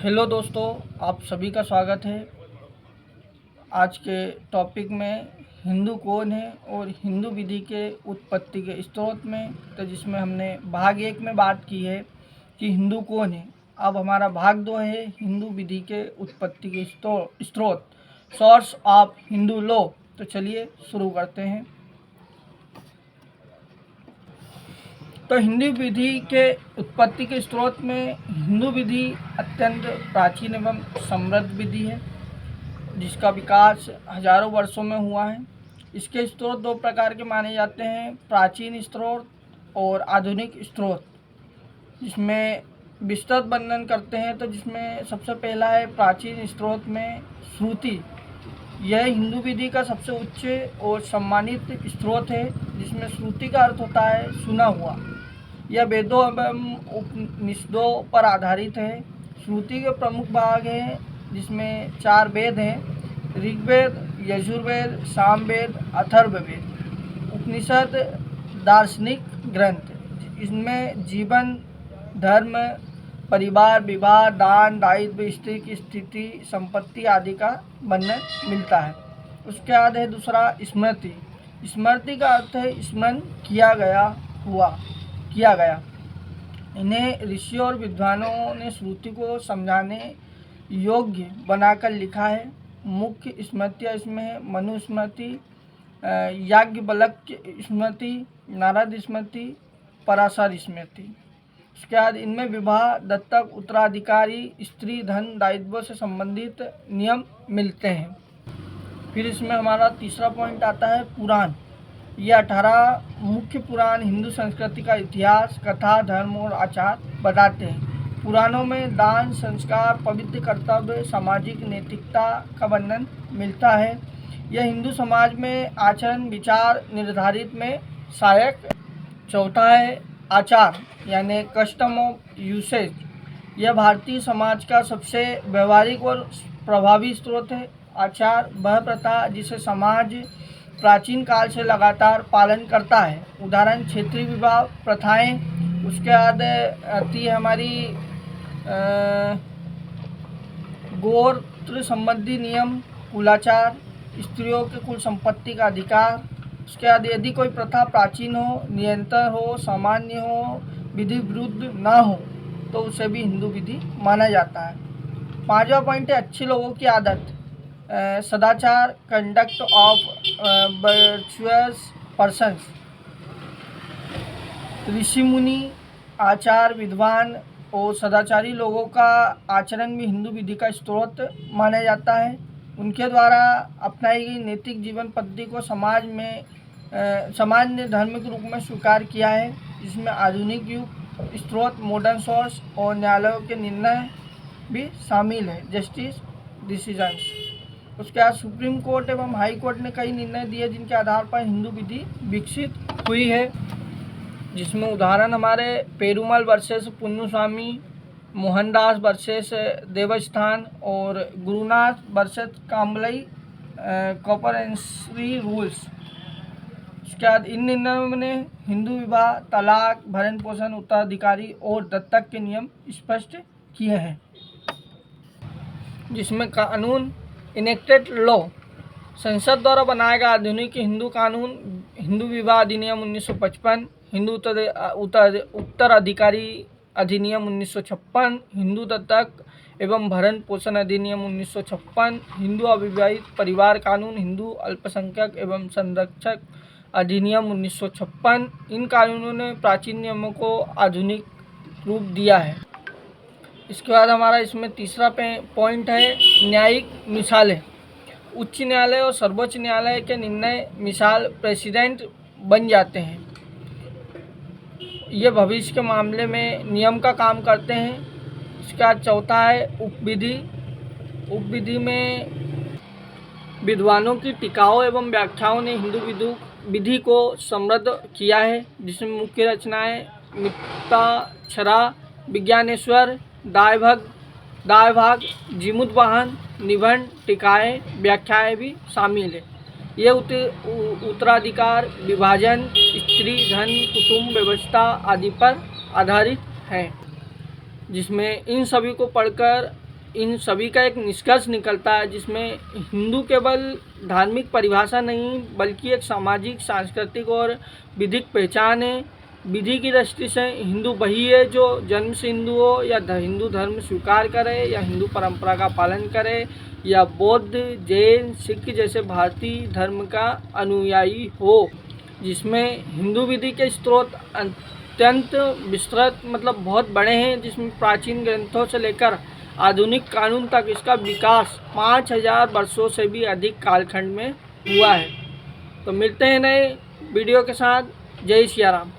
Hello दोस्तों, आप सभी का स्वागत है। आज के टॉपिक में हिंदू कौन है और हिंदू विधि के उत्पत्ति के स्रोत में, तो जिसमें हमने भाग 1 में बात की है कि हिंदू कौन है। अब हमारा भाग 2 है हिंदू विधि के उत्पत्ति के स्रोत, सोर्स ऑफ हिंदू लॉ। तो चलिए शुरू करते हैं। तो हिंदू विधि के उत्पत्ति के स्रोत में हिंदू विधि अत्यंत प्राचीन एवं समृद्ध विधि है, जिसका विकास हजारों वर्षों में हुआ है। इसके स्रोत दो प्रकार के माने जाते हैं, प्राचीन स्रोत और आधुनिक स्रोत, जिसमें विस्तृत वर्णन करते हैं। तो जिसमें सबसे पहला है प्राचीन स्रोत में श्रुति। यह हिंदू विधि का सबसे उच्च और सम्मानित स्रोत है, जिसमें श्रुति का अर्थ होता है सुना हुआ। यह वेदों एवं उपनिषदों पर आधारित है। श्रुति के प्रमुख भाग हैं, जिसमें 4 वेद हैं: ऋग्वेद, यजुर्वेद, सामवेद, अथर्ववेद। उपनिषद दार्शनिक ग्रंथ, इसमें जीवन, धर्म, परिवार, विवाह, दान, दायित्व, स्त्री की स्थिति, संपत्ति आदि का वर्णन मिलता है। उसके बाद है दूसरा स्मृति। स्मृति का अर्थ है स्मरण किया गया। इन्हें ऋषियों और विद्वानों ने श्रुति को समझाने योग्य बनाकर लिखा है। मुख्य स्मृतियाँ इसमें है मनु स्मृति, याज्ञवल्क्य स्मृति, नारद स्मृति, पराशर स्मृति। उसके बाद इनमें विवाह, दत्तक, उत्तराधिकारी, स्त्री, धन, दायित्व से संबंधित नियम मिलते हैं। फिर इसमें हमारा तीसरा पॉइंट आता है पुराण। ये 18 मुख्य पुराण हिंदू संस्कृति का इतिहास, कथा, धर्म और आचार बताते हैं। पुराणों में दान, संस्कार, पवित्र कर्तव्य, सामाजिक नैतिकता का वर्णन मिलता है। यह हिंदू समाज में आचरण विचार निर्धारित में सहायक। चौथा है आचार यानी कस्टम ऑफ यूसेज। यह भारतीय समाज का सबसे व्यवहारिक और प्रभावी स्रोत है। आचार वह प्रथा जिसे समाज प्राचीन काल से लगातार पालन करता है। उदाहरण क्षेत्रीय विवाह प्रथाएं। उसके बाद आती है हमारी गोत्र संबंधी नियम, कुलाचार, स्त्रियों के कुल संपत्ति का अधिकार। उसके बाद यदि कोई प्रथा प्राचीन हो, निरंतर हो, सामान्य हो, विधि विरुद्ध ना हो, तो उसे भी हिंदू विधि माना जाता है। 5वां पॉइंट है अच्छे लोगों की आदत, सदाचार, कंडक्ट ऑफ वर्चुअस पर्सन्स। ऋषि मुनि, आचार, विद्वान और सदाचारी लोगों का आचरण भी हिंदू विधि का स्रोत माना जाता है। उनके द्वारा अपनाई गई नैतिक जीवन पद्धति को समाज में सामान्य धर्म के रूप में स्वीकार किया है। इसमें आधुनिक युग स्रोत, मॉडर्न सोर्स और न्यायालयों के निर्णय भी शामिल है, जस्टिस डिसीजंस। उसके बाद सुप्रीम कोर्ट एवं हाई कोर्ट ने कई निर्णय दिए जिनके आधार पर हिंदू विधि विकसित हुई है। जिसमें उदाहरण हमारे पेरुमल वर्सेस पुन्नुस्वामी, मोहनदास वर्सेस देवस्थान और गुरुनाथ वर्सेस काम्बलई कॉपरेंसी रूल्स। उसके बाद इन निर्णयों ने हिंदू विवाह, तलाक, भरण पोषण, उत्तराधिकारी और दत्तक के नियम स्पष्ट किए हैं। जिसमें कानून इनेक्टेड लॉ, संसद द्वारा बनाया गया आधुनिक हिंदू कानून, हिंदू विवाह अधिनियम 1955, हिंदू उत्तराधिकारी अधिनियम 1956, हिंदू दत्तक एवं भरण पोषण अधिनियम 1956, हिंदू अविवाहित परिवार कानून, हिंदू अल्पसंख्यक एवं संरक्षक अधिनियम 1956। इन कानूनों ने प्राचीन नियमों को आधुनिक रूप दिया है। इसके बाद हमारा इसमें तीसरा पॉइंट है न्यायिक मिसालें। उच्च न्यायालय और सर्वोच्च न्यायालय के निर्णय मिसाल प्रेसिडेंट बन जाते हैं। ये भविष्य के मामले में नियम का काम करते हैं। इसके बाद चौथा है उपविधि। उपविधि में विद्वानों की टीकाओं एवं व्याख्याओं ने हिंदू विधि को समृद्ध किया है। जिसमें मुख्य रचनाएं मित्ताक्षरा, विज्ञानेश्वर, दायभाग, जीमूतवाहन, निबंध, टीकाएं, व्याख्याएं भी शामिल है। ये उत्तराधिकार, विभाजन, स्त्री, धन, कुटुंब व्यवस्था आदि पर आधारित हैं। जिसमें इन सभी को पढ़कर इन सभी का एक निष्कर्ष निकलता है, जिसमें हिंदू केवल धार्मिक परिभाषा नहीं बल्कि एक सामाजिक, सांस्कृतिक और विधिक पहचान है। विधि की दृष्टि से हिंदू वही है जो जन्म से हिंदू हो, या हिंदू धर्म स्वीकार करे, या हिंदू परंपरा का पालन करे, या बौद्ध, जैन, सिख जैसे भारतीय धर्म का अनुयायी हो। जिसमें हिंदू विधि के स्रोत अत्यंत विस्तृत मतलब बहुत बड़े हैं, जिसमें प्राचीन ग्रंथों से लेकर आधुनिक कानून तक इसका विकास 5000 वर्षों से भी अधिक कालखंड में हुआ है। तो मिलते हैं नए वीडियो के साथ। जय सिया राम।